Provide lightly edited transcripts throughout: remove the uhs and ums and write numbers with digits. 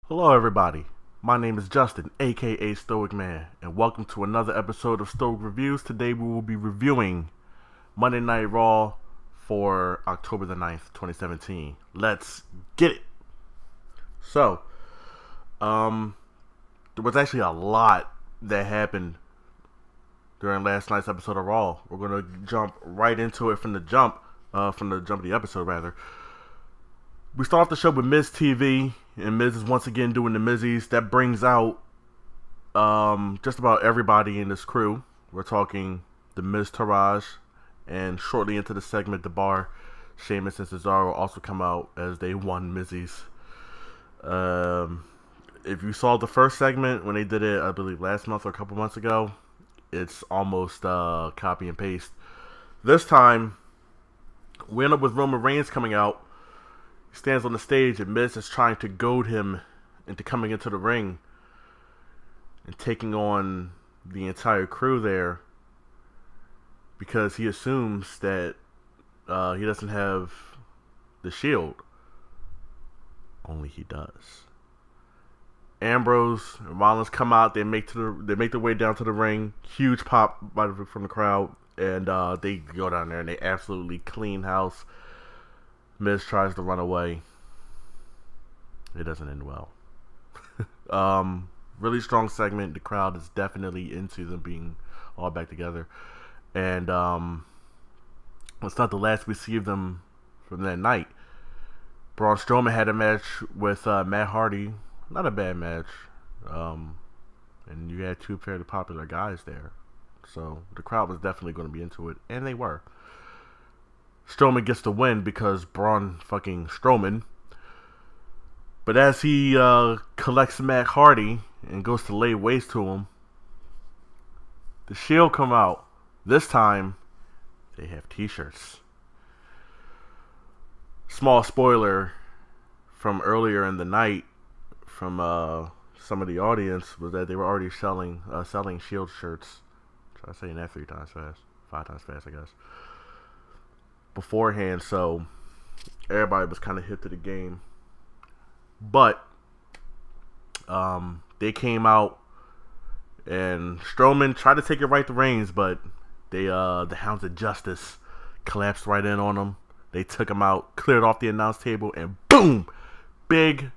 Hello, everybody. My name is Justin, aka Stoic Man, and welcome to another episode of Stoic Reviews. Today we will be reviewing Monday Night Raw for October the 9th, 2017. Let's get it. So, there was actually a lot that happened during last night's episode of Raw. We're gonna jump right into it from the jump of the episode rather. We start off the show with Miz TV, and Miz is once again doing the Mizzies. That brings out just about everybody in this crew. We're talking the Miz Taraj, and shortly into the segment, the Bar, Sheamus and Cesaro also come out as they won Mizzies. If you saw the first segment when they did it, I believe last month or a couple months ago, it's almost copy and paste. This time, we end up with Roman Reigns coming out. He stands on the stage, and Miz is trying to goad him into coming into the ring and taking on the entire crew there because he assumes that he doesn't have the Shield. Only he does. Ambrose and Rollins come out. They make their way down to the ring. Huge pop from the crowd, and they go down there and they absolutely clean house. Miz tries to run away. It doesn't end well. Really strong segment. The crowd is definitely into them being all back together, and it's not the last we see of them from that night. Braun Strowman had a match with Matt Hardy. Not a bad match. And you had two fairly popular guys there. So the crowd was definitely going to be into it. And they were. Strowman gets the win because Braun fucking Strowman. But as he collects Matt Hardy and goes to lay waste to him, the Shield come out. This time, they have t-shirts. Small spoiler from earlier in the night from some of the audience was that they were already selling Shield shirts. Try saying that 5 times fast, I guess. Beforehand, so everybody was kind of hip to the game. But they came out, and Strowman tried to take it right to Reigns, but the Hounds of Justice collapsed right in on him. They took him out, cleared off the announce table, and boom! Big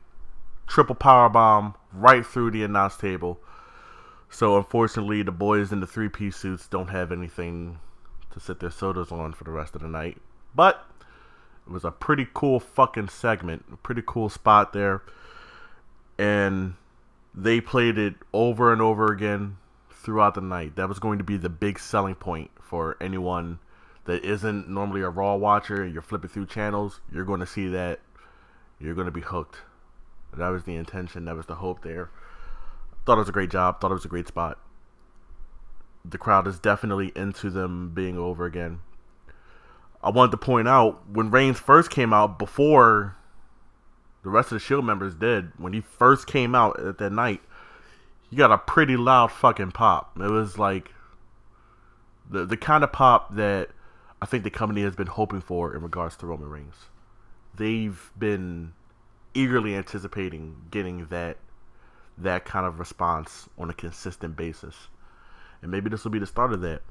triple powerbomb right through the announce table. So unfortunately, the boys in the 3-piece suits don't have anything to sit their sodas on for the rest of the night. But it was a pretty cool fucking segment, a pretty cool spot there. And they played it over and over again throughout the night. That was going to be the big selling point for anyone that isn't normally a Raw watcher and you're flipping through channels. You're going to see that. You're going to be hooked. That was the intention. That was the hope there. Thought it was a great job. Thought it was a great spot. The crowd is definitely into them being over again. I wanted to point out, when Reigns first came out, before the rest of the Shield members did, when he first came out at that night, he got a pretty loud fucking pop. It was like the kind of pop that I think the company has been hoping for in regards to Roman Reigns. They've been eagerly anticipating getting that kind of response on a consistent basis. And maybe this will be the start of that.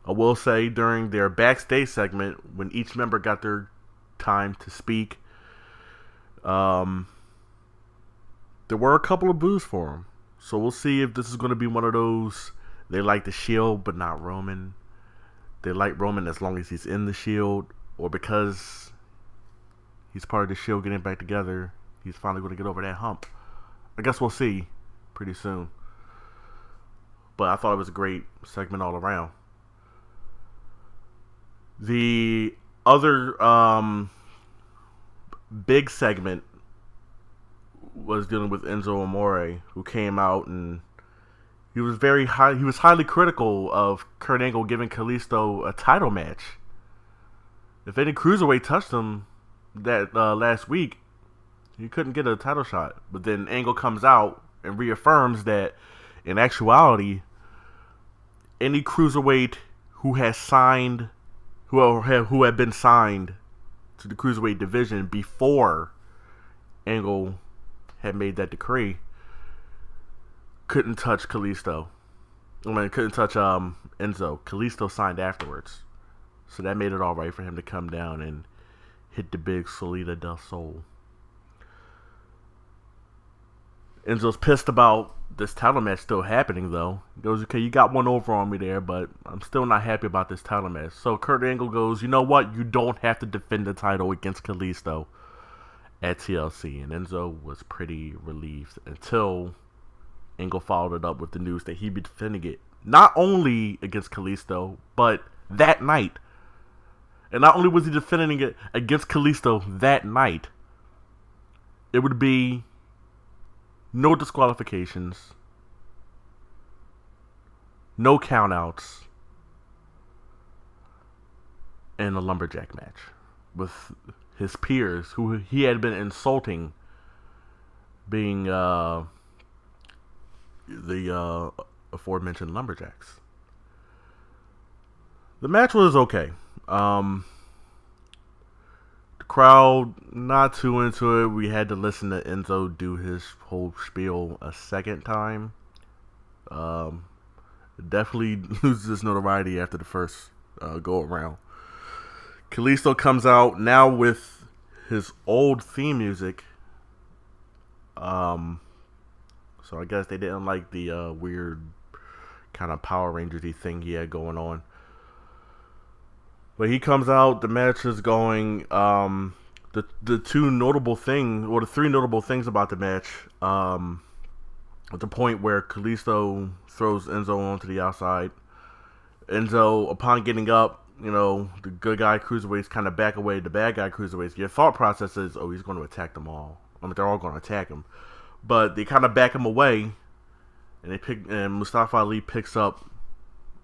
I will say, during their backstage segment, when each member got their time to speak, there were a couple of boos for them. So we'll see if this is going to be one of those, they like the Shield but not Roman. They like Roman as long as he's in the Shield, or because he's part of the Shield getting back together, he's finally going to get over that hump. I guess we'll see pretty soon. But I thought it was a great segment all around. The other big segment was dealing with Enzo Amore, who came out and he was highly critical of Kurt Angle giving Kalisto a title match. If any cruiserweight touched him that last week, he couldn't get a title shot. But then Angle comes out and reaffirms that in actuality, any cruiserweight who has signed, who had been signed to the cruiserweight division before Angle had made that decree, couldn't touch Kalisto. I mean, couldn't touch Enzo. Kalisto signed afterwards. So that made it alright for him to come down and hit the big Salida del Sol. Enzo's pissed about this title match still happening, though. He goes, okay, you got one over on me there, but I'm still not happy about this title match. So Kurt Angle goes, you know what? You don't have to defend the title against Kalisto at TLC. And Enzo was pretty relieved until Angle followed it up with the news that he'd be defending it not only against Kalisto, but that night. And not only was he defending it against Kalisto that night, it would be no disqualifications, no countouts, and a lumberjack match with his peers who he had been insulting, being the aforementioned lumberjacks. The match was okay. The crowd not too into it. We had to listen to Enzo do his whole spiel a second time. Definitely loses notoriety after the first go around. Kalisto comes out now with his old theme music. So I guess they didn't like the weird kind of Power Rangers-y thing he had going on. But he comes out, the match is going. The two notable things, or the three notable things about the match, at the point where Kalisto throws Enzo onto the outside. Enzo, upon getting up, the good guy cruiserweights kind of back away the bad guy cruiserweights. Your thought process is, oh, he's going to attack them all. I mean, they're all going to attack him. But they kind of back him away, and Mustafa Ali picks up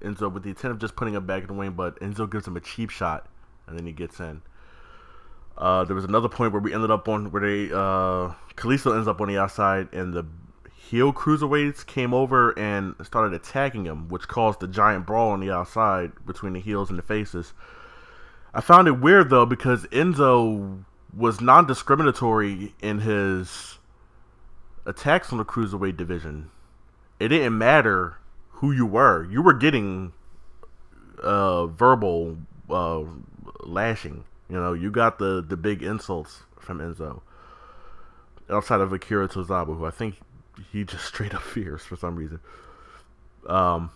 Enzo with the intent of just putting him back in the ring, but Enzo gives him a cheap shot, and then he gets in. There was another point where Kalisto ends up on the outside, and the heel cruiserweights came over and started attacking him, which caused the giant brawl on the outside between the heels and the faces. I found it weird, though, because Enzo was non-discriminatory in his attacks on the cruiserweight division. It didn't matter who you were. You were getting verbal lashing. You got the big insults from Enzo. Outside of Akira Tozawa, who I think he just straight up fears for some reason. So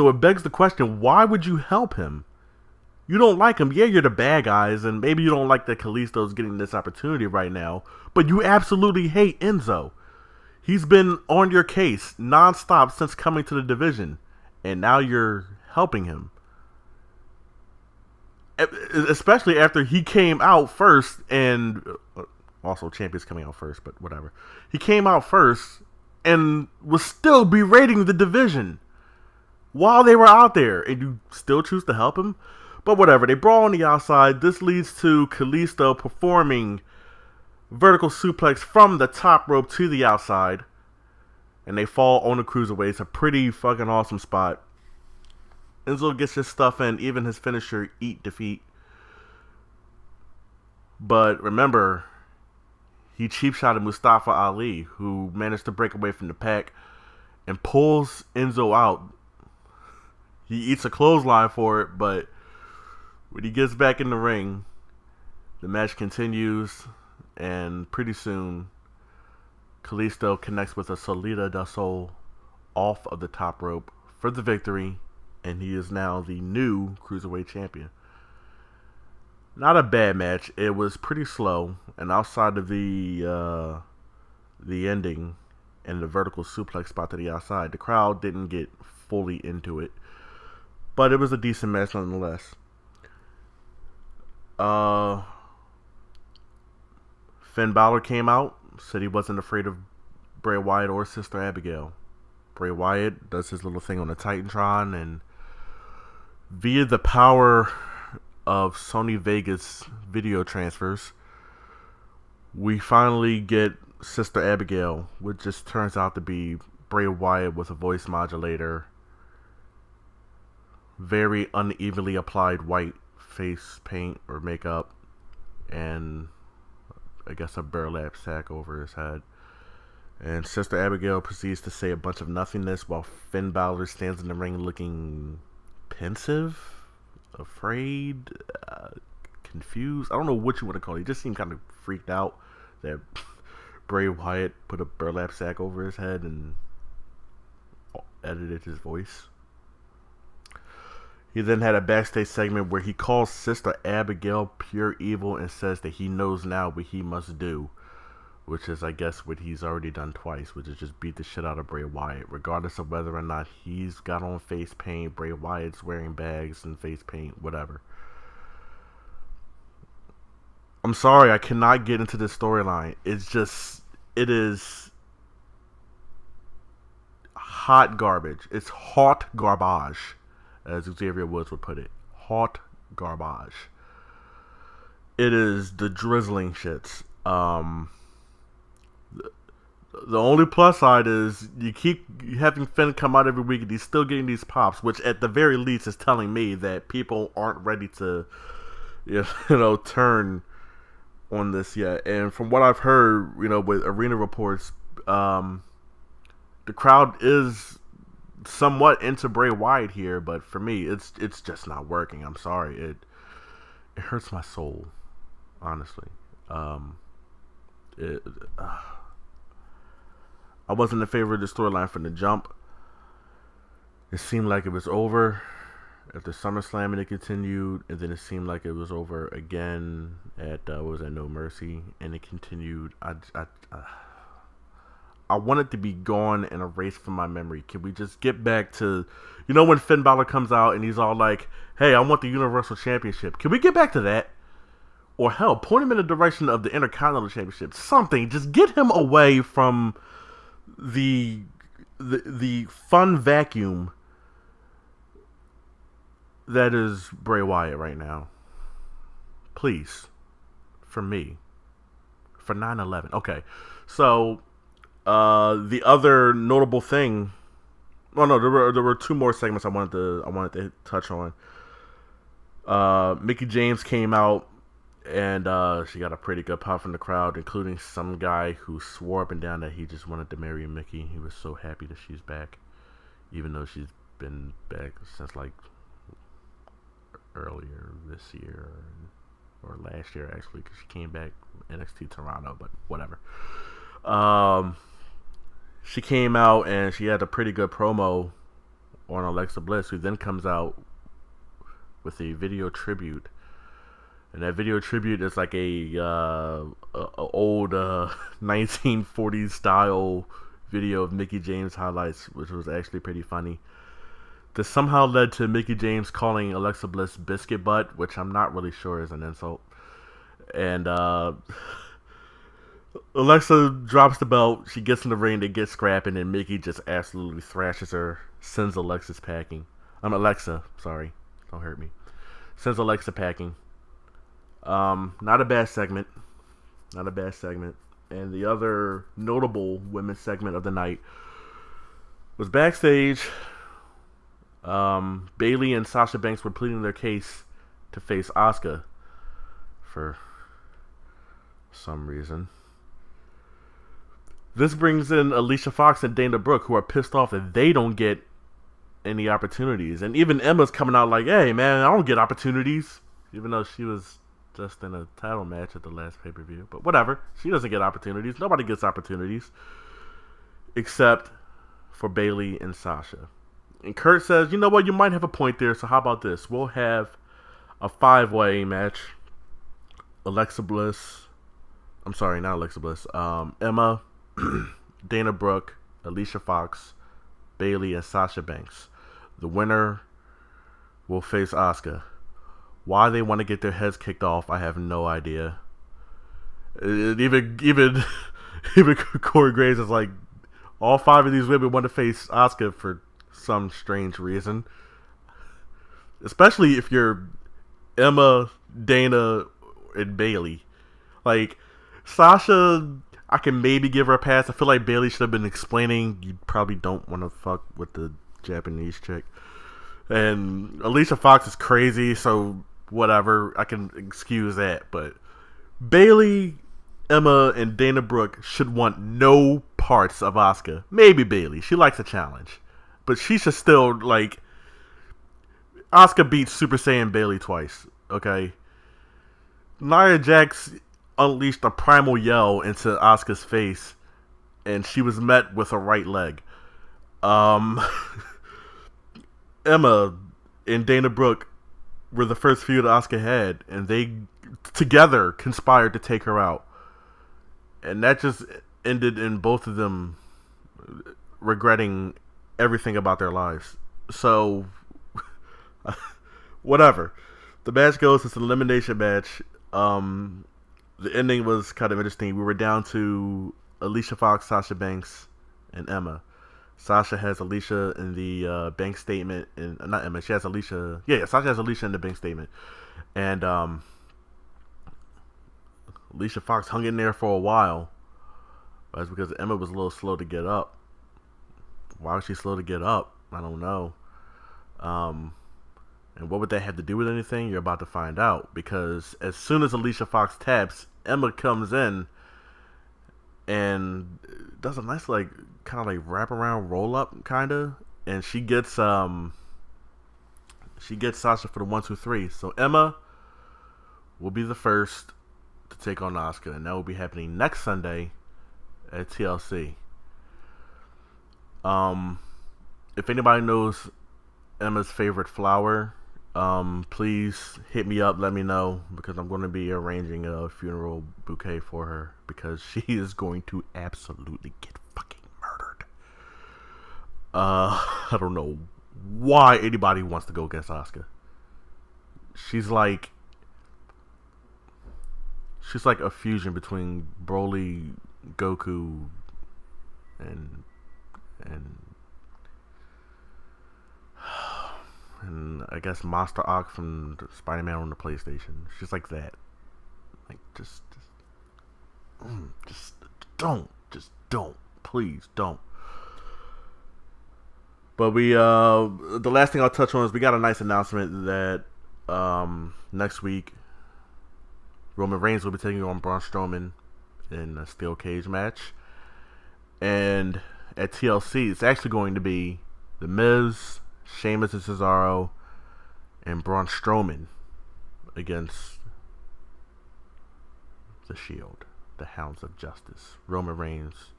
it begs the question, why would you help him? You don't like him. Yeah, you're the bad guys, and maybe you don't like that Kalisto's getting this opportunity right now, but you absolutely hate Enzo. He's been on your case nonstop since coming to the division, and now you're helping him. Especially after he came out first, and also Champion's coming out first, but whatever. He came out first and was still berating the division while they were out there, and you still choose to help him? But whatever, they brawl on the outside. This leads to Kalisto performing vertical suplex from the top rope to the outside, and they fall on the cruiserweights. A pretty fucking awesome spot. Enzo gets his stuff in, even his finisher, Eat Defeat. But remember, he cheap shotted Mustafa Ali, who managed to break away from the pack and pulls Enzo out. He eats a clothesline for it, but when he gets back in the ring, the match continues, and pretty soon, Kalisto connects with a Salida del Sol off of the top rope for the victory, and he is now the new Cruiserweight Champion. Not a bad match. It was pretty slow, and outside of the ending and the vertical suplex spot to the outside, the crowd didn't get fully into it, but it was a decent match nonetheless. Finn Balor came out, said he wasn't afraid of Bray Wyatt or Sister Abigail. Bray Wyatt does his little thing on the Titantron, and via the power of Sony Vegas video transfers, we finally get Sister Abigail, which just turns out to be Bray Wyatt with a voice modulator, very unevenly applied white face paint or makeup, and I guess, a burlap sack over his head. And Sister Abigail proceeds to say a bunch of nothingness while Finn Balor stands in the ring looking pensive, afraid, confused. I don't know what you want to call it. He just seemed kind of freaked out that Bray Wyatt put a burlap sack over his head and edited his voice. He then had a backstage segment where he calls Sister Abigail pure evil and says that he knows now what he must do, which is, I guess, what he's already done twice, which is just beat the shit out of Bray Wyatt. Regardless of whether or not he's got on face paint, Bray Wyatt's wearing bags and face paint, whatever. I'm sorry, I cannot get into this storyline. It is hot garbage. It's hot garbage, as Xavier Woods would put it. Hot garbage. It is the drizzling shits. The only plus side is you keep having Finn come out every week and he's still getting these pops, which at the very least is telling me that people aren't ready to, turn on this yet. And from what I've heard, with arena reports, the crowd is somewhat into Bray Wyatt here, but for me, it's just not working. I'm sorry, it hurts my soul, honestly. I wasn't in favor of the storyline from the jump. It seemed like it was over after SummerSlam, and it continued, and then it seemed like it was over again at No Mercy, and it continued. I want it to be gone and erased from my memory. Can we just get back to, when Finn Balor comes out and he's all like, "Hey, I want the Universal Championship." Can we get back to that? Or hell, point him in the direction of the Intercontinental Championship. Something. Just get him away from the fun vacuum that is Bray Wyatt right now. Please. For me. For 9/11. Okay. So, the other notable thing. Oh no, there were two more segments I wanted to touch on. Mickie James came out and she got a pretty good pop from the crowd, including some guy who swore up and down that he just wanted to marry Mickie. He was so happy that she's back, even though she's been back since like earlier this year or last year, actually, because she came back NXT Toronto, but whatever. She came out and she had a pretty good promo on Alexa Bliss, who then comes out with a video tribute. And that video tribute is like a old 1940s style video of Mickie James highlights, which was actually pretty funny. This somehow led to Mickie James calling Alexa Bliss biscuit butt, which I'm not really sure is an insult. And Alexa drops the belt. She gets in the ring. They get scrapping, and Mickie just absolutely thrashes her. Sends Alexa packing. Alexa, sorry, don't hurt me. Sends Alexa packing. Not a bad segment. Not a bad segment. And the other notable women's segment of the night was backstage. Bayley and Sasha Banks were pleading their case to face Asuka for some reason. This brings in Alicia Fox and Dana Brooke, who are pissed off that they don't get any opportunities. And even Emma's coming out like, "Hey, man, I don't get opportunities." Even though she was just in a title match at the last pay-per-view. But whatever. She doesn't get opportunities. Nobody gets opportunities. Except for Bayley and Sasha. And Kurt says, "You know what? You might have a point there, so how about this? We'll have a 5-way match. Alexa Bliss. I'm sorry, not Alexa Bliss. Emma, Dana Brooke, Alicia Fox, Bayley, and Sasha Banks. The winner will face Asuka. Why they want to get their heads kicked off, I have no idea. Even Corey Graves is like, all 5 of these women want to face Asuka for some strange reason. Especially if you're Emma, Dana, and Bayley. Like, Sasha, I can maybe give her a pass. I feel like Bayley should have been explaining you probably don't want to fuck with the Japanese chick. And Alicia Fox is crazy, so whatever, I can excuse that. But Bayley, Emma and Dana Brooke should want no parts of Asuka. Maybe Bailey. She likes a challenge. But she should still, like... Asuka beat Super Saiyan Bailey twice, okay? Nia Jax unleashed a primal yell into Asuka's face, and she was met with a right leg. Um... Emma and Dana Brooke were the first feud Asuka had, and they together conspired to take her out. And that just ended in both of them regretting everything about their lives. So, whatever. The match goes, it's an elimination match. The ending was kind of interesting. We were down to Alicia Fox, Sasha Banks, and Emma. Sasha has Alicia in the bank statement, and not Emma. She has Alicia. Yeah, Sasha has Alicia in the bank statement, and Alicia Fox hung in there for a while. That's because Emma was a little slow to get up. Why was she slow to get up? I don't know. And what would that have to do with anything? You're about to find out. Because as soon as Alicia Fox taps, Emma comes in and does a nice like kind of like wraparound roll up kind of, and she gets Sasha for the 1-2-3. So Emma will be the first to take on Asuka, and that will be happening next Sunday at TLC. If anybody knows Emma's favorite flower, please hit me up, let me know, because I'm going to be arranging a funeral bouquet for her, because she is going to absolutely get fucking murdered. I don't know why anybody wants to go against Asuka. She's like a fusion between Broly, Goku, and I guess Monster Ock from Spider-Man on the PlayStation. She's like that. Like just don't, please don't. But the last thing I'll touch on is we got a nice announcement that next week Roman Reigns will be taking on Braun Strowman in a steel cage match, and at TLC it's actually going to be The Miz, Sheamus and Cesaro, and Braun Strowman against the Shield, the Hounds of Justice, Roman Reigns,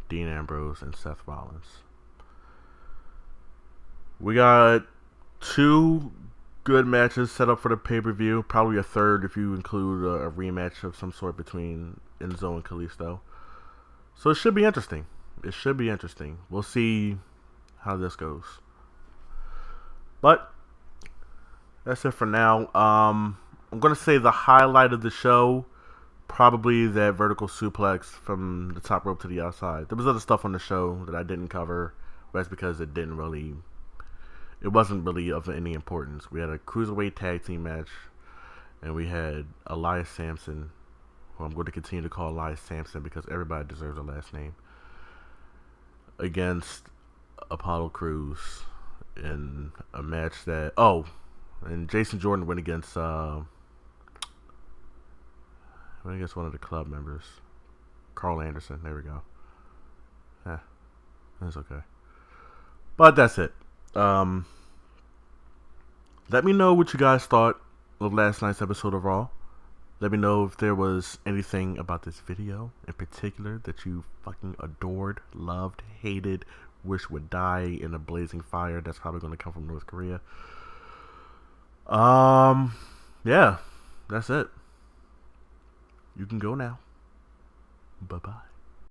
Dean Ambrose, and Seth Rollins. We got 2 good matches set up for the pay-per-view, probably a third if you include a rematch of some sort between Enzo and Kalisto. So it should be interesting. We'll see how this goes. But that's it for now. I'm going to say the highlight of the show, probably that vertical suplex from the top rope to the outside. There was other stuff on the show that I didn't cover, but that's because it wasn't really of any importance. We had a cruiserweight tag team match, and we had Elias Sampson, who I'm going to continue to call Elias Sampson because everybody deserves a last name, against Apollo Crews in a match that... Oh, and Jason Jordan went against one of the club members, Carl Anderson. There we go. Yeah, that's okay. But that's it. Let me know what you guys thought of last night's episode of Raw. Let me know if there was anything about this video in particular that you fucking adored, loved, hated, wish would die in a blazing fire that's probably going to come from North Korea. Yeah, that's it. You can go now. Bye-bye.